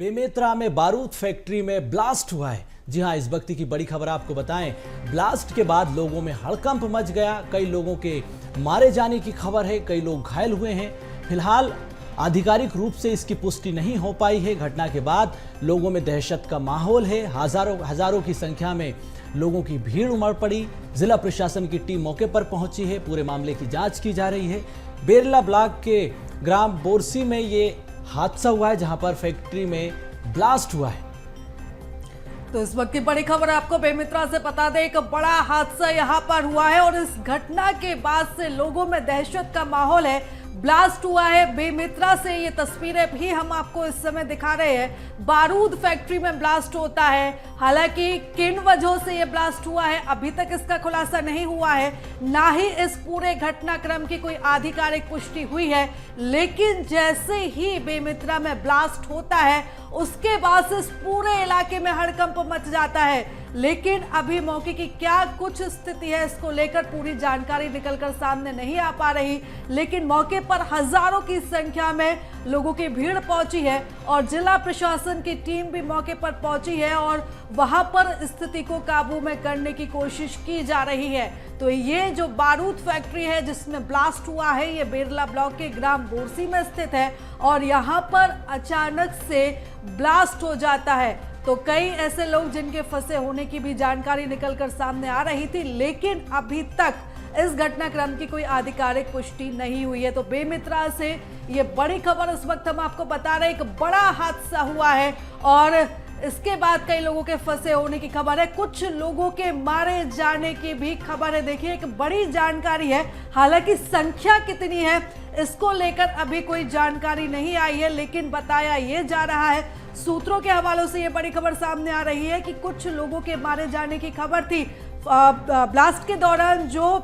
बेमेतरा में बारूद फैक्ट्री में ब्लास्ट हुआ है। जी हां, इस वक्त की बड़ी खबर आपको बताएं। ब्लास्ट के बाद लोगों में हड़कंप मच गया। कई लोगों के मारे जाने की खबर है, कई लोग घायल हुए हैं। फिलहाल आधिकारिक रूप से इसकी पुष्टि नहीं हो पाई है। घटना के बाद लोगों में दहशत का माहौल है। हजारों की संख्या में लोगों की भीड़ उमड़ पड़ी। जिला प्रशासन की टीम मौके पर पहुंची है। पूरे मामले की जांच की जा रही है। बेरला ब्लॉक के ग्राम बोरसी में ये हादसा हुआ है, जहां पर फैक्ट्री में ब्लास्ट हुआ है। तो इस वक्त की बड़ी खबर आपको बेमेतरा से बता दें, एक बड़ा हादसा यहां पर हुआ है और इस घटना के बाद से लोगों में दहशत का माहौल है। ब्लास्ट हुआ है बेमेतरा से, ये तस्वीरें भी हम आपको इस समय दिखा रहे हैं। बारूद फैक्ट्री में ब्लास्ट होता है। हालांकि किन वजहों से ये ब्लास्ट हुआ है अभी तक इसका खुलासा नहीं हुआ है, ना ही इस पूरे घटनाक्रम की कोई आधिकारिक पुष्टि हुई है। लेकिन जैसे ही बेमेतरा में ब्लास्ट होता है उसके बाद इस पूरे इलाके में हड़कंप मच जाता है। लेकिन अभी मौके की क्या कुछ स्थिति है, इसको लेकर पूरी जानकारी निकलकर सामने नहीं आ पा रही। लेकिन मौके पर हजारों की संख्या में लोगों की भीड़ पहुंची है और जिला प्रशासन की टीम भी मौके पर पहुंची है और वहां पर स्थिति को काबू में करने की कोशिश की जा रही है। तो ये जो बारूद फैक्ट्री है जिसमें ब्लास्ट हुआ है, ये बेरला ब्लॉक के ग्राम बोरसी में स्थित है और यहाँ पर अचानक से ब्लास्ट हो जाता है। तो कई ऐसे लोग जिनके फंसे होने की भी जानकारी निकलकर सामने आ रही थी, लेकिन अभी तक इस घटनाक्रम की कोई आधिकारिक पुष्टि नहीं हुई है। तो बेमेतरा से ये बड़ी खबर इस वक्त हम आपको बता रहे हैं। एक बड़ा हादसा हुआ है और इसके बाद कई लोगों के फंसे होने की खबर है, कुछ लोगों के मारे जाने की भी खबर है। देखिए, एक बड़ी जानकारी है। हालांकि संख्या कितनी है इसको लेकर अभी कोई जानकारी नहीं आई है, लेकिन बताया ये जा रहा है, सूत्रों के हवालों से ये बड़ी खबर सामने आ रही है कि कुछ लोगों के मारे जाने की खबर थी। ब्लास्ट के दौरान जो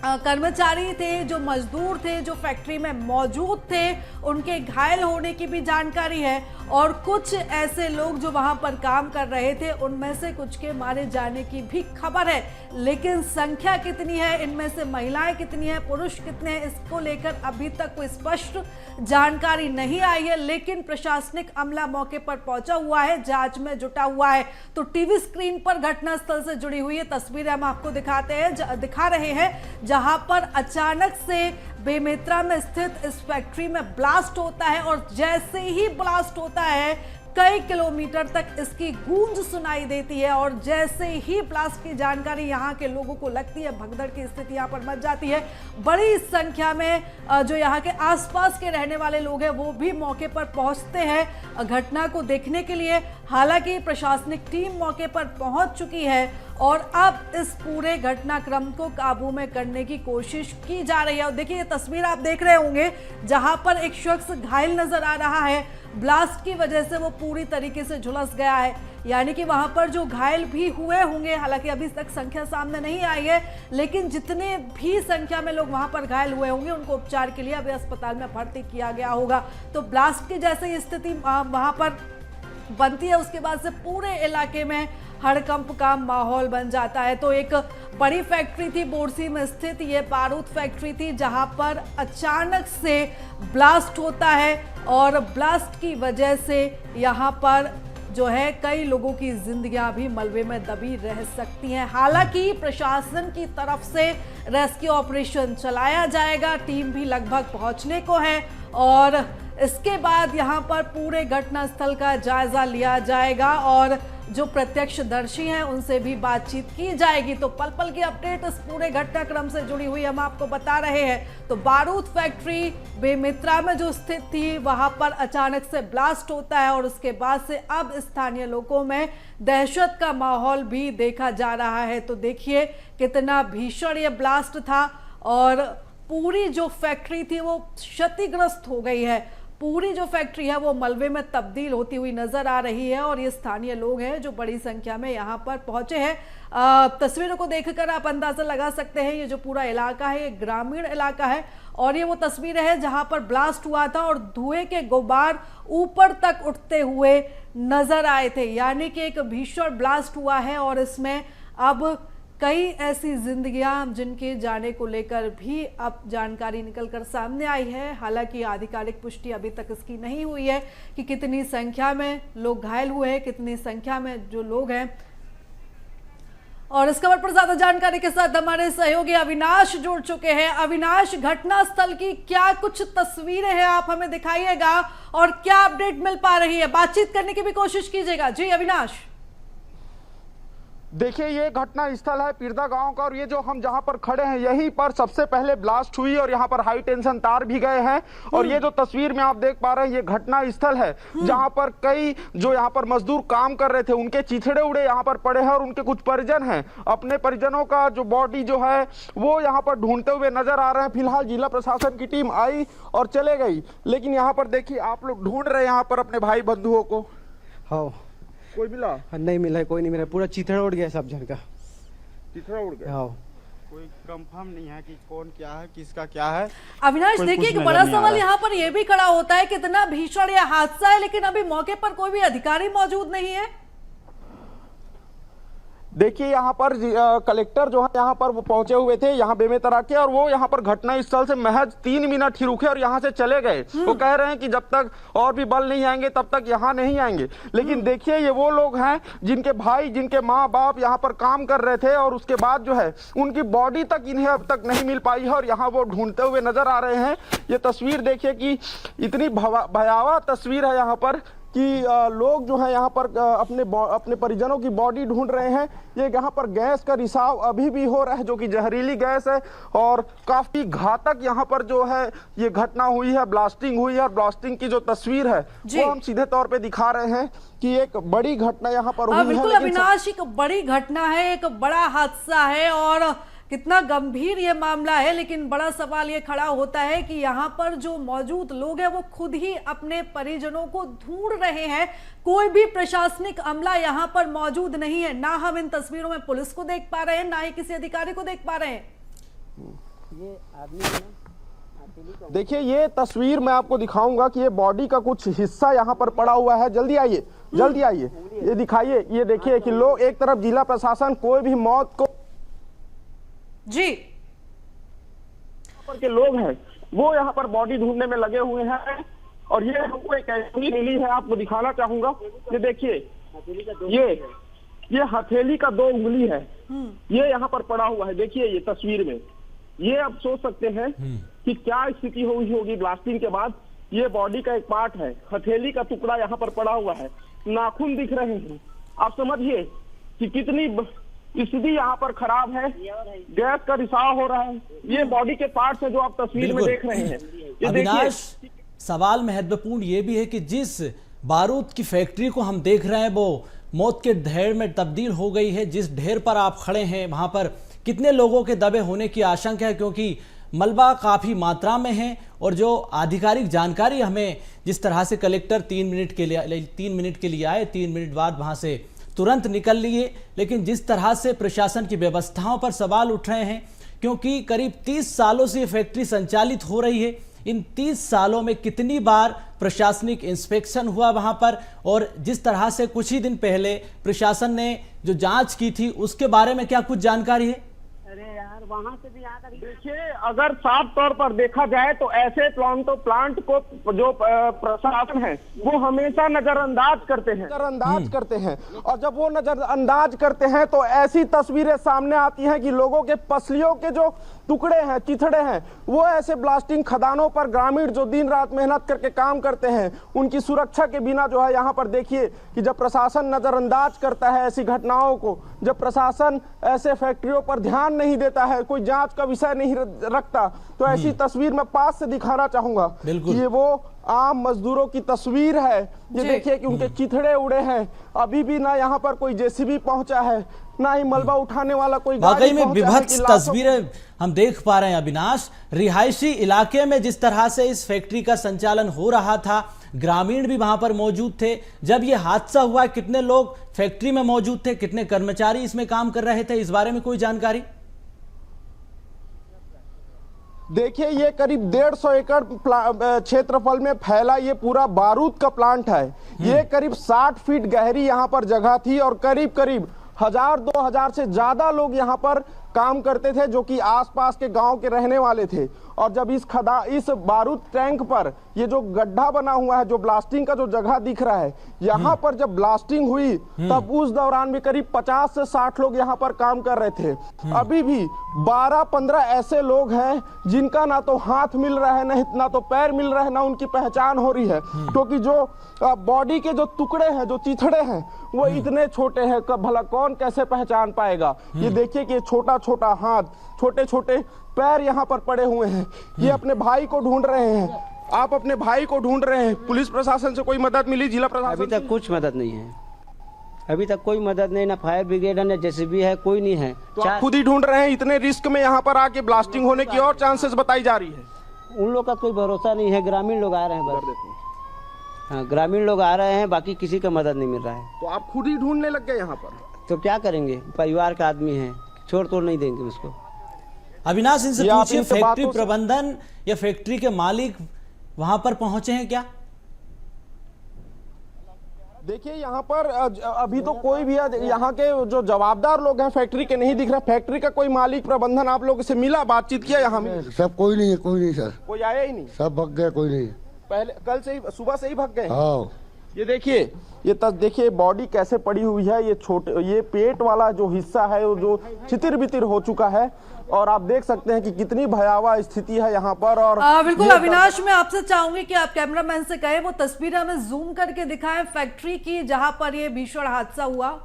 कर्मचारी थे, जो मजदूर थे, जो फैक्ट्री में मौजूद थे, उनके घायल होने की भी जानकारी है और कुछ ऐसे लोग जो वहां पर काम कर रहे थे उनमें से कुछ के मारे जाने की भी खबर है। लेकिन संख्या कितनी है, इनमें से महिलाएं कितनी है, पुरुष कितने हैं, इसको लेकर अभी तक कोई स्पष्ट जानकारी नहीं आई है। लेकिन प्रशासनिक अमला मौके पर पहुंचा हुआ है, जांच में जुटा हुआ है। तो टीवी स्क्रीन पर घटनास्थल से जुड़ी हुई तस्वीरें हम आपको दिखा रहे हैं, जहां पर अचानक से बेमेतरा में स्थित इस फैक्ट्री में ब्लास्ट होता है और जैसे ही ब्लास्ट होता है कई किलोमीटर तक इसकी गूंज सुनाई देती है और जैसे ही ब्लास्ट की जानकारी यहाँ के लोगों को लगती है, भगदड़ की स्थिति यहाँ पर मच जाती है। बड़ी संख्या में जो यहाँ के आसपास के रहने वाले लोग हैं वो भी मौके पर पहुँचते हैं घटना को देखने के लिए। हालांकि प्रशासनिक टीम मौके पर पहुँच चुकी है और अब इस पूरे घटनाक्रम को काबू में करने की कोशिश की जा रही है। और देखिए, ये तस्वीर आप देख रहे होंगे जहां पर एक शख्स घायल नजर आ रहा है। ब्लास्ट की वजह से वो पूरी तरीके से झुलस गया है, यानी कि वहां पर जो घायल भी हुए होंगे, हालांकि अभी तक संख्या सामने नहीं आई है, लेकिन जितने भी संख्या में लोग वहां पर घायल हुए होंगे उनको उपचार के लिए अभी अस्पताल में भर्ती किया गया होगा। तो ब्लास्ट की जैसे स्थिति वहां पर बनती है, उसके बाद से पूरे इलाके में हड़कंप का माहौल बन जाता है। तो एक बड़ी फैक्ट्री थी बोरसी में स्थित, ये बारूद फैक्ट्री थी, जहां पर अचानक से ब्लास्ट होता है और ब्लास्ट की वजह से यहां पर जो है कई लोगों की जिंदगियां भी मलबे में दबी रह सकती हैं। हालांकि प्रशासन की तरफ से रेस्क्यू ऑपरेशन चलाया जाएगा, टीम भी लगभग पहुंचने को है और इसके बाद यहां पर पूरे घटनास्थल का जायजा लिया जाएगा और जो प्रत्यक्षदर्शी हैं उनसे भी बातचीत की जाएगी। तो पल पल की अपडेट इस पूरे घटनाक्रम से जुड़ी हुई हम आपको बता रहे हैं। तो बारूद फैक्ट्री बेमेतरा में जो स्थित थी वहां पर अचानक से ब्लास्ट होता है और उसके बाद से अब स्थानीय लोगों में दहशत का माहौल भी देखा जा रहा है। तो देखिए कितना भीषण ये ब्लास्ट था और पूरी जो फैक्ट्री थी वो क्षतिग्रस्त हो गई है। पूरी जो फैक्ट्री है वो मलबे में तब्दील होती हुई नजर आ रही है और ये स्थानीय लोग हैं जो बड़ी संख्या में यहाँ पर पहुंचे हैं। तस्वीरों को देखकर आप अंदाजा लगा सकते हैं, ये जो पूरा इलाका है ये ग्रामीण इलाका है और ये वो तस्वीरें हैं जहां पर ब्लास्ट हुआ था और धुएं के गुबार ऊपर तक उठते हुए नजर आए थे। यानी कि एक भीषण ब्लास्ट हुआ है और इसमें अब कई ऐसी जिंदगियां जिनके जाने को लेकर भी अब जानकारी निकलकर सामने आई है। हालांकि आधिकारिक पुष्टि अभी तक इसकी नहीं हुई है कि कितनी संख्या में लोग घायल हुए हैं, कितनी संख्या में जो लोग हैं। और इस खबर पर ज्यादा जानकारी के साथ हमारे सहयोगी अविनाश जुड़ चुके हैं। अविनाश, घटना स्थल की क्या कुछ तस्वीरें हैं, आप हमें दिखाइएगा और क्या अपडेट मिल पा रही है, बातचीत करने की भी कोशिश कीजिएगा। जी अविनाश। देखिए, ये घटना स्थल है पीरदा गांव का और ये जो हम जहां पर खड़े हैं यहीं पर सबसे पहले ब्लास्ट हुई और यहां पर हाई टेंशन तार भी गए हैं। और ये जो तस्वीर में आप देख पा रहे हैं ये घटना स्थल है जहां पर कई जो यहां पर मजदूर काम कर रहे थे उनके चिथड़े उड़े यहां पर पड़े हैं और उनके कुछ परिजन हैं, अपने परिजनों का जो बॉडी जो है वो यहाँ पर ढूंढते हुए नजर आ रहे हैं। फिलहाल जिला प्रशासन की टीम आई और चले गई, लेकिन यहाँ पर देखिए आप लोग ढूंढ रहे हैं यहाँ पर अपने भाई बंधुओं को। हाँ, कोई मिला? नहीं मिला, कोई नहीं मिला, पूरा चिथड़ा उड़ गया सब जन का। चिथड़ा उड़ गया? हाँ, कोई कंफर्म नहीं है कि कौन क्या है, किसका क्या है। अविनाश, देखिए एक बड़ा सवाल यहाँ पर यह भी खड़ा होता है, कितना भीषण यह हादसा है, लेकिन अभी मौके पर कोई भी अधिकारी मौजूद नहीं है। देखिए यहाँ पर कलेक्टर जो है यहाँ पर वो पहुंचे हुए थे यहाँ बेमेतरा के, और वो यहाँ पर घटना स्थल से महज 3 मिनट ही रुके और यहाँ से चले गए। वो कह रहे हैं कि जब तक और भी बल नहीं आएंगे तब तक यहाँ नहीं आएंगे। लेकिन देखिए ये वो लोग हैं जिनके भाई, जिनके माँ बाप यहाँ पर काम कर रहे थे और उसके बाद जो है उनकी बॉडी तक इन्हें अब तक नहीं मिल पाई है और यहाँ वो ढूंढते हुए नजर आ रहे हैं। ये तस्वीर देखिए कि इतनी भयावह तस्वीर है यहाँ पर कि लोग जो है यहाँ पर अपने परिजनों की बॉडी ढूंढ रहे हैं। ये यहाँ पर गैस का रिसाव अभी भी हो रहा है जो कि जहरीली गैस है और काफी घातक यहाँ पर जो है ये घटना हुई है, ब्लास्टिंग हुई है। और ब्लास्टिंग की जो तस्वीर है वो हम सीधे तौर पे दिखा रहे हैं कि एक बड़ी घटना यहाँ पर हुई है। बिल्कुल अविनाश, एक बड़ी घटना है, एक बड़ा हादसा है और कितना गंभीर ये मामला है। लेकिन बड़ा सवाल ये खड़ा होता है कि यहाँ पर जो मौजूद लोग हैं वो खुद ही अपने परिजनों को ढूंढ रहे हैं। कोई भी प्रशासनिक अमला यहाँ पर मौजूद नहीं है। ना हम इन तस्वीरों में पुलिस को देख पा रहे हैं, ना ही किसी अधिकारी को देख पा रहे हैं। ये आदमी देखिए ये तस्वीर मैं आपको दिखाऊंगा कि ये बॉडी का कुछ हिस्सा यहाँ पर पड़ा हुआ है। जल्दी आइए, जल्दी आइए, ये दिखाइए। ये देखिए कि लोग एक तरफ जिला प्रशासन कोई भी मौत को जी पर के लोग हैं वो यहाँ पर बॉडी ढूंढने में लगे हुए हैं। और ये हमको एक ऐसी मिली है, आपको दिखाना चाहूंगा। ये देखिए, ये हथेली का 2 उंगली है, ये यहाँ पर पड़ा हुआ है। देखिए ये तस्वीर में, ये आप सोच सकते हैं कि क्या स्थिति हुई होगी ब्लास्टिंग के बाद। ये बॉडी का एक पार्ट है, हथेली का टुकड़ा यहाँ पर पड़ा हुआ है, नाखून दिख रहे हैं। आप समझिए कि कितनी स्थिति यहाँ पर खराब है, गैस का रिसाव हो रहा है। ये बॉडी के पार्ट्स है जो आप तस्वीर में देख रहे हैं। ये अविनाश, सवाल महत्वपूर्ण ये भी है कि जिस बारूद की फैक्ट्री को हम देख रहे हैं वो मौत के ढेर में तब्दील हो गई है। जिस ढेर पर आप खड़े हैं वहां पर कितने लोगों के दबे होने की आशंका है, क्योंकि मलबा काफी मात्रा में है। और जो आधिकारिक जानकारी हमें जिस तरह से कलेक्टर 3 मिनट के लिए आए, 3 मिनट बाद वहां से तुरंत निकल लिए, लेकिन जिस तरह से प्रशासन की व्यवस्थाओं पर सवाल उठ रहे हैं, क्योंकि करीब 30 सालों से ये फैक्ट्री संचालित हो रही है। इन 30 सालों में कितनी बार प्रशासनिक इंस्पेक्शन हुआ वहां पर, और जिस तरह से कुछ ही दिन पहले प्रशासन ने जो जांच की थी उसके बारे में क्या कुछ जानकारी है? वहाँ से भी यहाँ तक देखिए, अगर साफ तौर पर देखा जाए तो ऐसे प्लांट को जो प्रशासन है वो हमेशा नजरअंदाज करते हैं। और जब वो नजरअंदाज करते हैं तो ऐसी तस्वीरें सामने आती हैं कि लोगों के पसलियों के जो टुकड़े हैं, चिथड़े हैं, वो ऐसे ब्लास्टिंग खदानों पर ग्रामीण जो दिन रात मेहनत करके काम करते हैं उनकी सुरक्षा के बिना जो है यहाँ पर देखिए कि जब प्रशासन नजरअंदाज करता है ऐसी घटनाओं को, जब प्रशासन ऐसे फैक्ट्रियों पर ध्यान नहीं देता है, कोई जांच का विषय नहीं रखता, तो ऐसी तस्वीर मैं पास से दिखाना चाहूंगा कि ये वो आम मजदूरों की तस्वीर है। ये देखिए कि उनके चिथड़े उड़े हैं, अभी भी ना यहाँ पर कोई जेसीबी पहुंचा है, ना ही मलबा उठाने वाला कोई गाड़ी वाकई में विभत्स तस्वीरें हम देख पा रहे हैं अविनाश। रिहायशी इलाके में जिस तरह से इस फैक्ट्री का संचालन हो रहा था, ग्रामीण भी वहां पर मौजूद थे। जब ये हादसा हुआ कितने लोग फैक्ट्री में मौजूद थे, कितने कर्मचारी इसमें काम कर रहे थे, इस बारे में कोई जानकारी? देखिए ये करीब 150 एकड़ क्षेत्रफल में फैला ये पूरा बारूद का प्लांट है। ये करीब 60 फीट गहरी यहाँ पर जगह थी और करीब करीब 1000-2000 से ज्यादा लोग यहाँ पर काम करते थे, जो कि आसपास के गांव के रहने वाले थे। और जब इस बारूद टैंक पर ये जो गड्ढा बना हुआ है, जो ब्लास्टिंग का जो जगह दिख रहा है, यहाँ पर जब ब्लास्टिंग हुई तब उस दौरान भी करीब 50 से 60 लोग यहाँ पर काम कर रहे थे। अभी भी 12-15 ऐसे लोग हैं जिनका ना तो हाथ मिल रहा है, ना तो पैर मिल रहा है, ना उनकी पहचान हो रही है, क्योंकि जो बॉडी के जो टुकड़े हैं, जो चिथड़े हैं, वो इतने छोटे हैं, भला कौन कैसे पहचान पाएगा। ये देखिए कि छोटा छोटा हाथ, छोटे छोटे पैर यहाँ पर पड़े हुए हैं। ये अपने भाई को ढूंढ रहे हैं। आप अपने भाई को ढूंढ रहे हैं। पुलिस प्रशासन से कोई मदद मिली? जिला प्रशासन अभी तक कुछ मदद नहीं है, अभी तक कोई मदद नहीं, ना फायर ब्रिगेड है, ना जेसीबी है, कोई नहीं है। तो आप खुद ही ढूंढ रहे हैं? इतने रिस्क में यहाँ पर आके ब्लास्टिंग होने की और चांसेस बताई जा रही है। उन लोग का कोई भरोसा नहीं है। ग्रामीण लोग आ रहे हैं बस, हाँ ग्रामीण लोग आ रहे हैं, बाकी किसी का मदद नहीं मिल रहा है। तो आप खुद ही ढूंढने लग गए यहाँ पर? तो क्या करेंगे, परिवार का आदमी है, छोड़ तोड़ नहीं देंगे उसको। अविनाश, इनसे पूछिए, इनसे फैक्ट्री बातों से- प्रबंधन या फैक्ट्री के मालिक वहां पर पहुंचे हैं क्या? देखिए यहाँ पर अभी तो कोई भी यहाँ के जो जवाबदार लोग हैं फैक्ट्री के नहीं दिख रहा। फैक्ट्री का कोई मालिक प्रबंधन आप लोगों से मिला, बातचीत किया यहाँ में? सब कोई नहीं है, कोई नहीं सर, कोई आया ही नहीं? सब भग गए, कोई नहीं। पहले कल से ही, सुबह से ही भाग गए? हाँ, ये देखिए, ये देखिए बॉडी कैसे पड़ी हुई है। ये पेट वाला जो हिस्सा है वो जो छितिर बितिर हो चुका है, और आप देख सकते हैं कि कितनी भयावह स्थिति है यहाँ पर। और बिल्कुल अविनाश, मैं आपसे चाहूंगी कि आप कैमरामैन से कहें वो तस्वीर हमें जूम करके दिखाएं फैक्ट्री की जहां पर ये भीषण हादसा हुआ।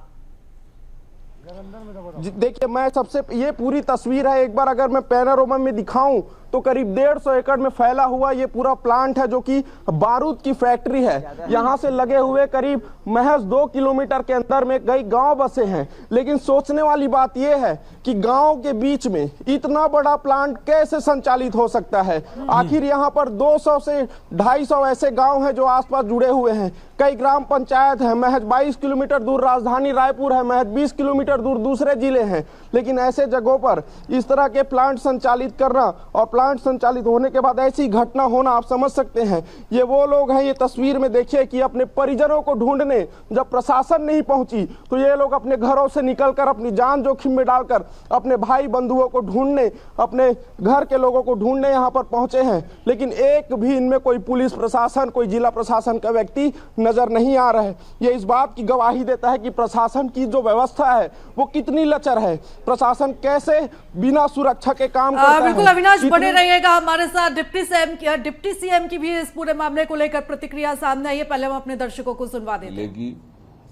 देखिए, मैं सबसे ये पूरी तस्वीर है, एक बार अगर मैं पैनोरामा में दिखाऊं तो करीब 150 एकड़ में फैला हुआ ये पूरा प्लांट है, जो कि बारूद की फैक्ट्री है। यहाँ से लगे हुए करीब महज 2 किलोमीटर के अंदर में कई गांव बसे हैं। लेकिन सोचने वाली बात यह है कि गांव के बीच में इतना बड़ा प्लांट कैसे संचालित हो सकता है। आखिर यहाँ पर 200 से 250 ऐसे गांव हैं जो आसपास जुड़े हुए हैं। कई ग्राम पंचायत है, महज 22 किलोमीटर दूर राजधानी रायपुर है, महज 20 किलोमीटर दूर दूसरे जिले हैं। लेकिन ऐसे जगहों पर इस तरह के प्लांट संचालित करना और प्लांट संचालित होने के बाद ऐसी घटना होना, आप समझ सकते हैं। ये वो लोग हैं, ये तस्वीर में देखिए कि अपने परिजनों को ढूंढने जब प्रशासन नहीं पहुंची तो ये लोग अपने घरों से निकलकर अपनी जान जोखिम में डालकर अपने भाई बंधुओं को ढूंढने, अपने घर के लोगों को ढूंढने यहाँ पर पहुंचे हैं। लेकिन एक भी इनमें कोई पुलिस प्रशासन, कोई जिला प्रशासन का व्यक्ति नजर नहीं आ रहा है। ये इस बात की गवाही देता है कि प्रशासन की जो व्यवस्था है वो कितनी लचर है। प्रशासन कैसे बिना सुरक्षा के काम करता है। बिल्कुल अविनाश, बने रहिएगा हमारे साथ। डिप्टी सीएम की भी इस पूरे मामले को लेकर प्रतिक्रिया सामने आई है, पहले हम अपने दर्शकों को सुनवा देते हैं।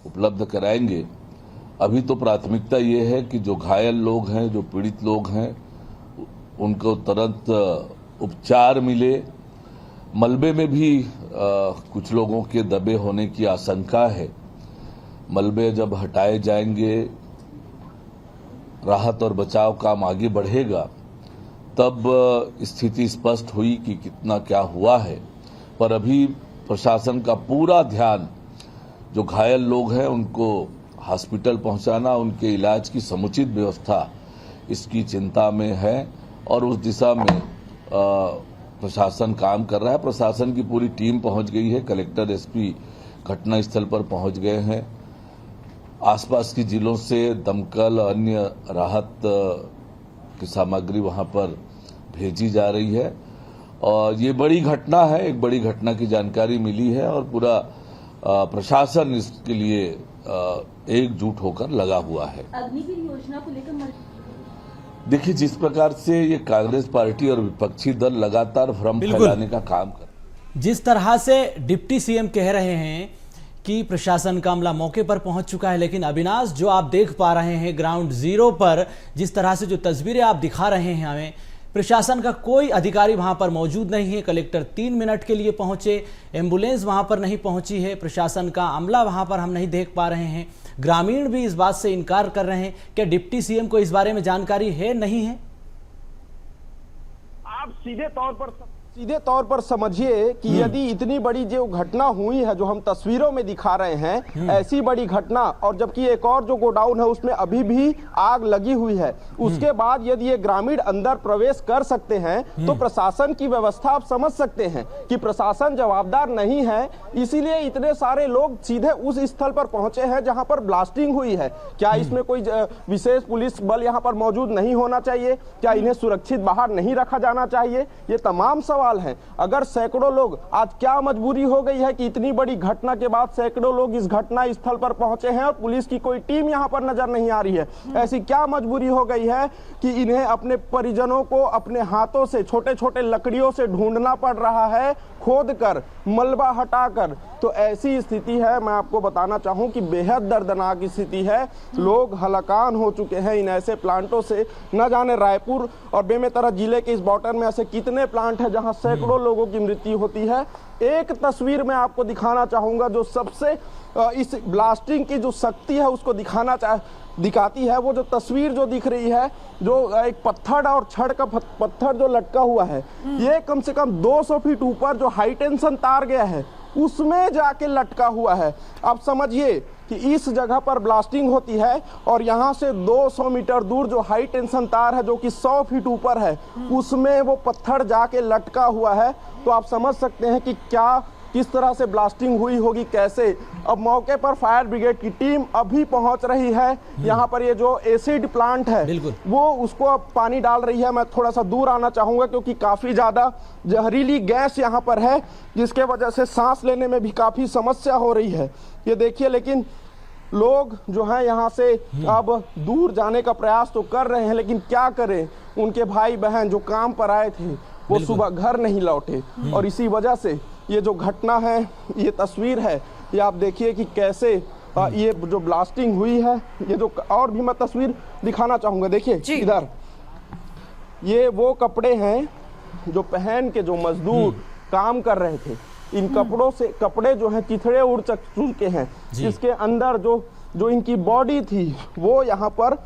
उपलब्ध कराएंगे। अभी तो प्राथमिकता ये है कि जो घायल लोग हैं, जो पीड़ित लोग हैं, उनको तुरंत उपचार मिले। मलबे में भी कुछ लोगों के दबे होने की आशंका है। मलबे जब हटाए जाएंगे, राहत और बचाव काम आगे बढ़ेगा, तब स्थिति स्पष्ट हुई कि कितना क्या हुआ है। पर अभी प्रशासन का पूरा ध्यान जो घायल लोग हैं उनको हॉस्पिटल पहुंचाना, उनके इलाज की समुचित व्यवस्था, इसकी चिंता में है और उस दिशा में प्रशासन काम कर रहा है। प्रशासन की पूरी टीम पहुंच गई है। कलेक्टर, एसपी घटना स्थल पर पहुंच गए हैं। आसपास की जिलों से दमकल, अन्य राहत की सामग्री वहां पर भेजी जा रही है। और ये बड़ी घटना है, एक बड़ी घटना की जानकारी मिली है और पूरा प्रशासन इसके लिए एकजुट होकर लगा हुआ है। अग्निवीर योजना को लेकर देखिए, जिस प्रकार से ये कांग्रेस पार्टी और विपक्षी दल लगातार भ्रम फैलाने का काम कर, जिस तरह से डिप्टी सीएम कह रहे हैं कि प्रशासन का अमला मौके पर पहुंच चुका है, लेकिन अविनाश, जो आप देख पा रहे हैं ग्राउंड जीरो पर, जिस तरह से जो तस्वीरें आप दिखा रहे हैं हमें, प्रशासन का कोई अधिकारी वहां पर मौजूद नहीं है। कलेक्टर 3 मिनट के लिए पहुंचे, एम्बुलेंस वहां पर नहीं पहुंची है, प्रशासन का अमला वहां पर हम नहीं देख पा रहे हैं। ग्रामीण भी इस बात से इनकार कर रहे हैं। क्या डिप्टी सीएम को इस बारे में जानकारी है, नहीं है? आप सीधे तौर पर सीधे तौर पर समझिए कि यदि इतनी बड़ी जो घटना हुई है जो हम तस्वीरों में दिखा रहे हैं, ऐसी बड़ी घटना, और जबकि एक और जो गोडाउन है उसमें अभी भी आग लगी हुई है, उसके बाद यदि ये ग्रामीण अंदर प्रवेश कर सकते हैं तो प्रशासन की व्यवस्था आप समझ सकते हैं कि प्रशासन जवाबदार नहीं है, इसीलिए इतने सारे लोग सीधे उस स्थल पर पहुंचे हैं जहां पर ब्लास्टिंग हुई है। क्या इसमें कोई विशेष पुलिस बल यहां पर मौजूद नहीं होना चाहिए? क्या इन्हें सुरक्षित बाहर नहीं रखा जाना चाहिए? ये तमाम सवाल हैं। अगर सैकड़ों लोग, आज क्या मजबूरी हो गई है कि इतनी बड़ी घटना के बाद सैकड़ों लोग इस घटना स्थल पर पहुंचे हैं और पुलिस की कोई टीम यहां पर नजर नहीं आ रही है, ऐसी क्या मजबूरी हो गई है कि इन्हें अपने परिजनों को अपने हाथों से छोटे छोटे लकड़ियों से ढूंढना पड़ रहा है, खोद कर, मलबा हटाकर। तो ऐसी स्थिति है, मैं आपको बताना चाहूं कि बेहद दर्दनाक स्थिति है। लोग हलाकान हो चुके हैं इन ऐसे प्लांटों से। न जाने रायपुर और बेमेतरा जिले के इस बॉर्डर में ऐसे कितने प्लांट हैं जहां सैकड़ों लोगों की मृत्यु होती है। एक तस्वीर मैं आपको दिखाना चाहूंगा जो सबसे इस ब्लास्टिंग की जो शक्ति है उसको दिखाती है। वो जो तस्वीर जो दिख रही है, जो एक पत्थर और छड़ का पत्थर जो लटका हुआ है, ये कम से कम 200 फीट ऊपर जो हाई टेंशन तार गया है उसमें जाके लटका हुआ है। आप समझिए कि इस जगह पर ब्लास्टिंग होती है और यहाँ से 200 मीटर दूर जो हाई टेंशन तार है जो कि 100 फीट ऊपर है, उसमें वो पत्थर जाके लटका हुआ है। तो आप समझ सकते हैं कि किस तरह से ब्लास्टिंग हुई होगी, कैसे। अब मौके पर फायर ब्रिगेड की टीम अभी पहुंच रही है। यहाँ पर ये जो एसिड प्लांट है वो उसको अब पानी डाल रही है। मैं थोड़ा सा दूर आना चाहूंगा क्योंकि काफी ज्यादा जहरीली गैस यहाँ पर है जिसके वजह से सांस लेने में भी काफी समस्या हो रही है। ये देखिए, लेकिन लोग जो है यहाँ से अब दूर जाने का प्रयास तो कर रहे हैं, लेकिन क्या करें, उनके भाई बहन जो काम पर आए थे वो सुबह घर नहीं लौटे और इसी वजह से ये जो घटना है, ये तस्वीर है, ये आप देखिए कि कैसे ये जो ब्लास्टिंग हुई है। ये जो और भी मैं तस्वीर दिखाना चाहूंगा, देखिए इधर, ये वो कपड़े हैं जो पहन के जो मजदूर काम कर रहे थे, इन कपड़ों से कपड़े जो हैं चिथड़े उड़ चुके हैं। इसके अंदर जो इनकी बॉडी थी वो यहाँ पर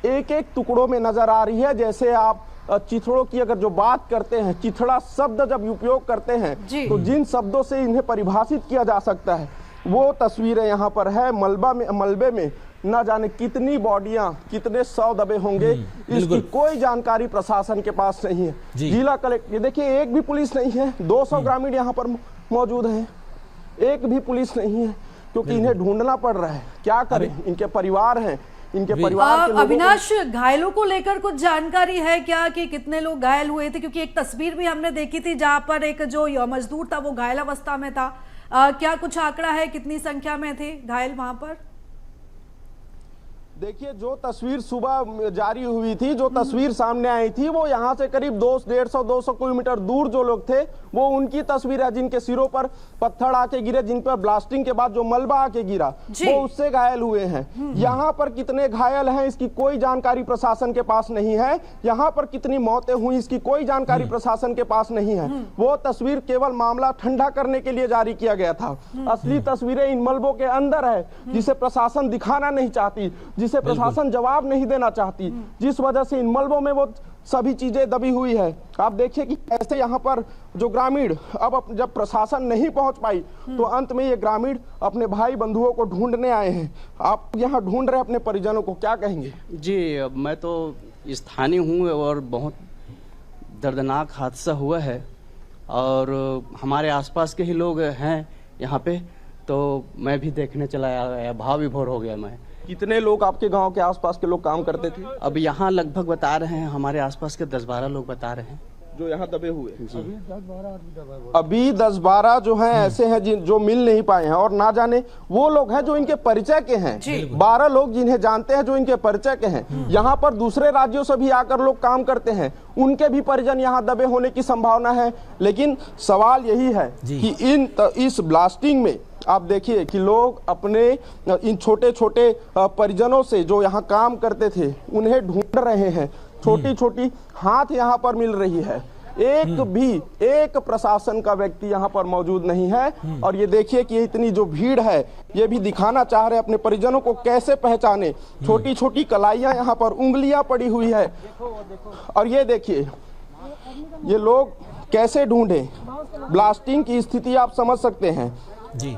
एक एक टुकड़ों में नजर आ रही है। जैसे आप चिथड़ों की अगर जो बात करते हैं, चिथड़ा शब्द जब उपयोग करते हैं तो जिन शब्दों से इन्हें परिभाषित किया जा सकता है वो तस्वीरें यहाँ पर है। मलबे में न जाने कितनी बॉडियां, कितने 100 दबे होंगे, इसकी कोई जानकारी प्रशासन के पास नहीं है। जिला कलेक्टर, ये देखिए, एक भी पुलिस नहीं है। 200 ग्रामीण यहाँ पर मौजूद हैं, एक भी पुलिस नहीं है क्योंकि इन्हें ढूंढना पड़ रहा है। क्या करें, इनके परिवार हैं, इनके परिवार के अविनाश, घायलों को लेकर कुछ जानकारी है क्या कि कितने लोग घायल हुए थे? क्योंकि एक तस्वीर भी हमने देखी थी जहां पर एक जो मजदूर था वो घायल अवस्था में था। क्या कुछ आंकड़ा है, कितनी संख्या में थे घायल वहां पर? देखिए, जो तस्वीर सुबह जारी हुई थी, जो तस्वीर सामने आई थी, वो यहाँ से करीब 150-200 किलोमीटर दूर जो लोग थे वो उनकी तस्वीर है, जिनके सिरों पर पत्थर आके गिरे, जिन पर ब्लास्टिंग के बाद जो मलबा आके गिरा वो उससे घायल हुए हैं। यहाँ पर कितने घायल हैं इसकी कोई जानकारी प्रशासन के पास नहीं है। यहाँ पर कितनी मौतें हुई इसकी कोई जानकारी प्रशासन के पास नहीं है। वो तस्वीर केवल मामला ठंडा करने के लिए जारी किया गया था। असली तस्वीरें इन मलबों के अंदर है जिसे प्रशासन दिखाना नहीं चाहती, जिसे प्रशासन जवाब नहीं देना चाहती, जिस वजह से इन मलबों में वो सभी चीजें दबी हुई है। आप देखिए कि कैसे यहाँ पर जो ग्रामीण, अब जब प्रशासन नहीं पहुंच पाई तो अंत में ये ग्रामीण अपने भाई बंधुओं को ढूंढने आए हैं। आप यहाँ ढूंढ रहे अपने परिजनों को, क्या कहेंगे? जी, मैं तो स्थानीय हूँ और बहुत दर्दनाक हादसा हुआ है और हमारे आसपास के ही लोग हैं यहाँ पे, तो मैं भी देखने चला आया, भाव विभोर हो गया मैं। कितने लोग आपके गांव के आसपास के लोग काम करते थे? अब यहाँ लगभग बता रहे हैं, हमारे आसपास के 10-12 लोग बता रहे हैं जो यहाँ दबे हुए। अभी 10-12 जो हैं ऐसे हैं जो मिल नहीं पाए हैं, और ना जाने वो लोग हैं जो इनके परिचय के हैं। 12 लोग जिन्हें जानते हैं, जो इनके परिचय के हैं। यहाँ पर दूसरे राज्यों से भी आकर लोग काम करते हैं, उनके भी परिजन यहाँ दबे होने की संभावना है। लेकिन सवाल यही है कि इस ब्लास्टिंग में आप देखिए कि लोग अपने इन छोटे छोटे परिजनों से जो यहाँ काम करते थे उन्हें ढूंढ रहे हैं। छोटी छोटी हाथ यहाँ पर मिल रही है, एक प्रशासन का व्यक्ति यहाँ पर मौजूद नहीं है। और ये देखिए कि इतनी जो भीड़ है, ये भी दिखाना चाह रहे अपने परिजनों को कैसे पहचाने। छोटी छोटी कलाइयाँ यहाँ पर, उंगलियां पड़ी हुई है। और ये देखिए, ये लोग कैसे ढूंढें, ब्लास्टिंग की स्थिति आप समझ सकते हैं। जी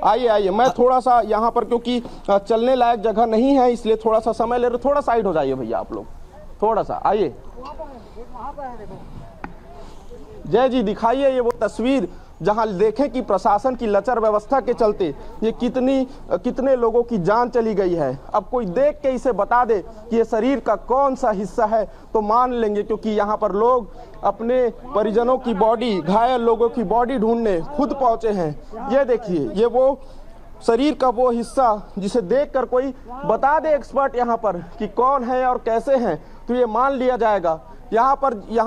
आइए आइए, मैं थोड़ा सा यहाँ पर, क्योंकि चलने लायक जगह नहीं है इसलिए थोड़ा सा समय ले रहे, थोड़ा साइड हो जाइए भैया आप लोग, थोड़ा सा आइए। जय जी, दिखाइए ये वो तस्वीर जहां देखें कि प्रशासन की लचर व्यवस्था के चलते ये कितने लोगों की जान चली गई है। अब कोई देख के इसे बता दे कि ये शरीर का कौन सा हिस्सा है तो मान लेंगे, क्योंकि यहाँ पर लोग अपने परिजनों की बॉडी, घायल लोगों की बॉडी ढूंढने खुद पहुंचे हैं। ये देखिए, ये वो शरीर का वो हिस्सा जिसे देखकर कोई बता दे एक्सपर्ट यहाँ पर कि कौन है और कैसे हैं, तो ये मान लिया जाएगा। यहाँ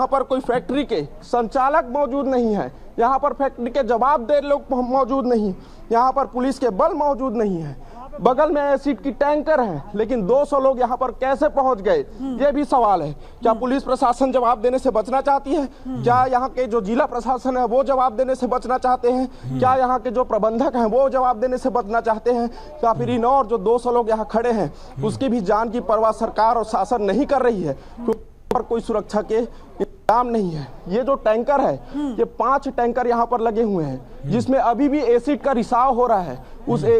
पर कोई फैक्ट्री के संचालक मौजूद नहीं है, यहाँ पर फैक्ट्री के जवाबदेह लोग मौजूद नहीं, यहाँ पर पुलिस के बल मौजूद नहीं है, बगल में एसिड की टैंकर है, लेकिन 200 लोग यहाँ पर कैसे पहुंच गए, ये भी सवाल है। क्या पुलिस प्रशासन जवाब देने से बचना चाहती है? क्या यहाँ के जो जिला प्रशासन है वो जवाब देने से बचना चाहते हैं? क्या यहाँ के जो प्रबंधक हैं वो जवाब देने से बचना चाहते हैं? या फिर इन और जो 200 लोग यहाँ खड़े हैं उसकी भी जान की परवाह सरकार और शासन नहीं कर रही है, पर कोई सुरक्षा के इंतजाम नहीं है। ये जो टैंकर है, ये 5 टैंकर यहाँ पर लगे हुए हैं जिसमें अभी भी एसिड का रिसाव हो रहा है।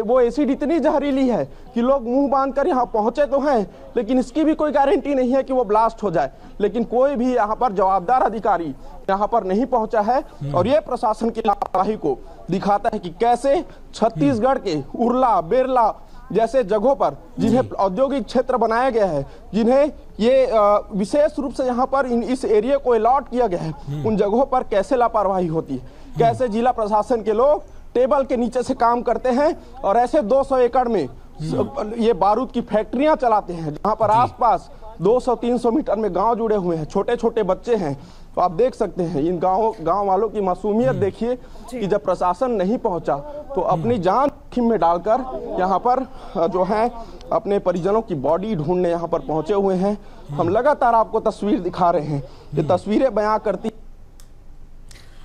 वो एसिड इतनी जहरीली है कि लोग मुंह बांधकर यहाँ पहुंचे तो हैं, लेकिन इसकी भी कोई गारंटी नहीं है कि वो ब्लास्ट हो जाए। लेकिन कोई भी यहाँ पर जवाबदार अधिकारी यहाँ पर नहीं पहुंचा है, और ये प्रशासन की लापरवाही को दिखाता है कि कैसे छत्तीसगढ़ के उरला, बेरला जैसे जगहों पर जिन्हें औद्योगिक क्षेत्र बनाया गया है, जिन्हें ये विशेष रूप से यहाँ पर इस एरिया को अलॉट किया गया है, उन जगहों पर कैसे लापरवाही होती है, कैसे जिला प्रशासन के लोग टेबल के नीचे से काम करते हैं और ऐसे 200 एकड़ में ये बारूद की फैक्ट्रियां चलाते हैं, जहाँ पर आसपास 200-300 मीटर में गांव जुड़े हुए हैं, छोटे छोटे बच्चे हैं। तो आप देख सकते हैं इन गांव वालों की मासूमियत देखिए कि जब प्रशासन नहीं पहुंचा तो अपनी जान जोखिम में डालकर यहाँ पर जो है अपने परिजनों की बॉडी ढूंढने यहाँ पर पहुंचे हुए हैं। हम लगातार आपको तस्वीर दिखा रहे हैं, ये तस्वीरें बयां करती।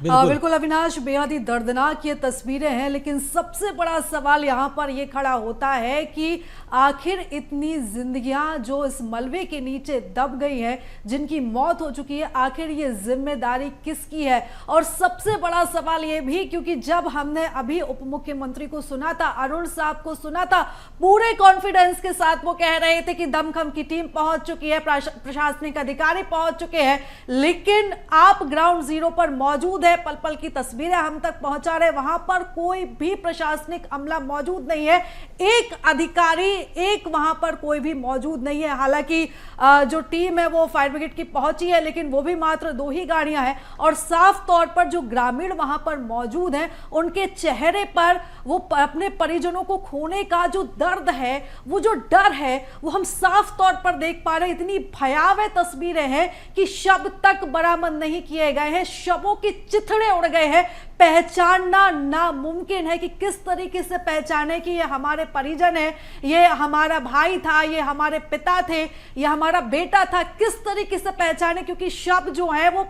बिल्कुल अविनाश, बेहद ही दर्दनाक ये तस्वीरें हैं, लेकिन सबसे बड़ा सवाल यहाँ पर ये खड़ा होता है कि आखिर इतनी जिंदगियां जो इस मलबे के नीचे दब गई हैं, जिनकी मौत हो चुकी है, आखिर ये जिम्मेदारी किसकी है? और सबसे बड़ा सवाल ये भी, क्योंकि जब हमने अभी उप मुख्यमंत्री को सुना था, अरुण साहब को सुना था, पूरे कॉन्फिडेंस के साथ वो कह रहे थे कि दमखम की टीम पहुंच चुकी है, प्रशासनिक अधिकारी पहुंच चुके हैं, लेकिन आप ग्राउंड जीरो पर मौजूद है, पल पल की तस्वीरें हम तक पहुंचा रहे, वहां पर कोई भी प्रशासनिक अमला मौजूद नहीं है, एक अधिकारी एक वहां पर कोई भी मौजूद नहीं है। हालांकि जो टीम है वो फायर ब्रिगेड की पहुंची है, लेकिन वो भी मात्र 2 ही गाड़ियां हैं, और साफ तौर पर जो ग्रामीण वहां पर मौजूद हैं उनके चेहरे पर वो अपने परिजनों को खोने का जो दर्द है, वो जो डर है, वो हम साफ तौर पर देख पा रहे हैं। इतनी भयावह तस्वीरें हैं कि शव तक बरामद नहीं किए गए हैं, शवों की चिथड़े उड़ गए हैं, पहचानना नामुमकिन है कि किस तरीके से पहचाने कि ये हमारे परिजन है, ये हमारा भाई था, ये हमारे पिता थे, ये हमारा बेटा था, किस तरीके से पहचाने, क्योंकि शव जो है वो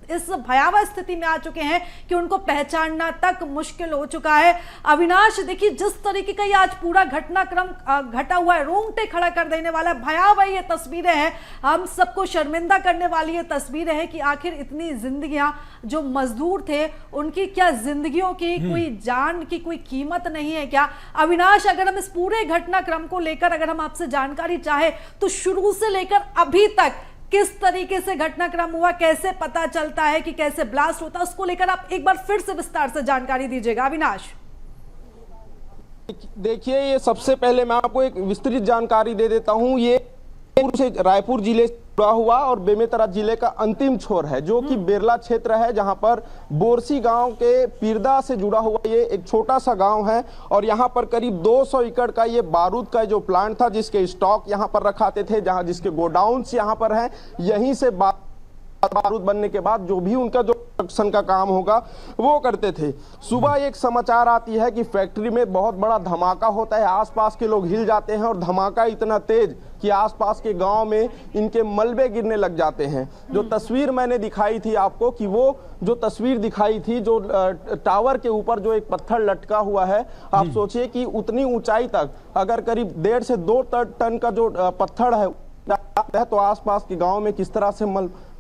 इस भयावह स्थिति में आ चुके हैं कि उनको पहचानना तक मुश्किल हो चुका है। अविनाश, देखिए जिस तरीके का ये आज पूरा घटनाक्रम घटा हुआ है, रोंगटे खड़ा कर देने वाला भयावह ये तस्वीरें हैं, हम सबको शर्मिंदा करने वाली ये तस्वीरें हैं कि आखिर इतनी जिंदगियां जो मजदूर थे उनकी क्या जिंदगियों की कोई जान की कोई कीमत नहीं है क्या? अविनाश, अगर हम इस पूरे घटनाक्रम को लेकर अगर हम आपसे जानकारी चाहे तो शुरू से लेकर अभी तक किस तरीके से घटनाक्रम हुआ, कैसे पता चलता है कि कैसे ब्लास्ट होता है, उसको लेकर आप एक बार फिर से विस्तार से जानकारी दीजिएगा अविनाश। देखिए, ये सबसे पहले मैं आपको एक विस्तृत जानकारी दे देता हूं। ये रायपुर जिले से जुड़ा हुआ और बेमेतरा जिले का अंतिम छोर है, जो कि बेरला क्षेत्र है, जहां पर बोरसी गांव के पीरदा से जुड़ा हुआ ये एक छोटा सा गांव है। और यहां पर करीब 200 एकड़ का ये बारूद का जो प्लांट था, जिसके स्टॉक यहां पर रखाते थे, जहां जिसके गोडाउन्स यहां पर हैं, यहीं से बारूद बनने के बाद जो भी उनका जो प्रोडक्शन का काम होगा वो करते थे। सुबह एक समाचार आती है कि फैक्ट्री में बहुत बड़ा धमाका होता है, आसपास के लोग हिल जाते हैं, और धमाका इतना तेज कि आसपास के गांव में इनके मलबे गिरने लग जाते हैं। जो तस्वीर मैंने दिखाई थी आपको, कि वो जो तस्वीर दिखाई थी, जो टावर के ऊपर जो एक पत्थर लटका हुआ है, आप सोचिए कि उतनी ऊंचाई तक अगर करीब 1.5 से 2 टन का जो पत्थर है तो आसपास के गांव में किस तरह से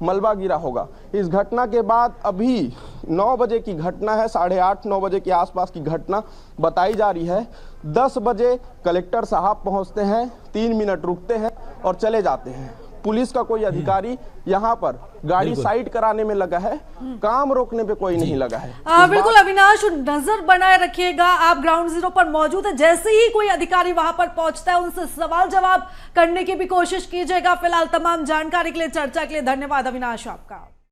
मलबा गिरा होगा। इस घटना के बाद अभी 9 बजे की घटना है, 8:30-9 बजे के आसपास की घटना बताई जा रही है। 10 बजे कलेक्टर साहब पहुंचते हैं, 3 मिनट रुकते हैं और चले जाते हैं। पुलिस का कोई अधिकारी यहाँ पर गाड़ी साइड कराने में लगा है, काम रोकने पे कोई नहीं लगा है। बिल्कुल अविनाश, नजर बनाए रखिएगा, आप ग्राउंड जीरो पर मौजूद है। जैसे ही कोई अधिकारी वहां पर पहुंचता है उनसे सवाल जवाब करने की भी कोशिश कीजिएगा। फिलहाल तमाम जानकारी के लिए, चर्चा के लिए धन्यवाद अविनाश आपका।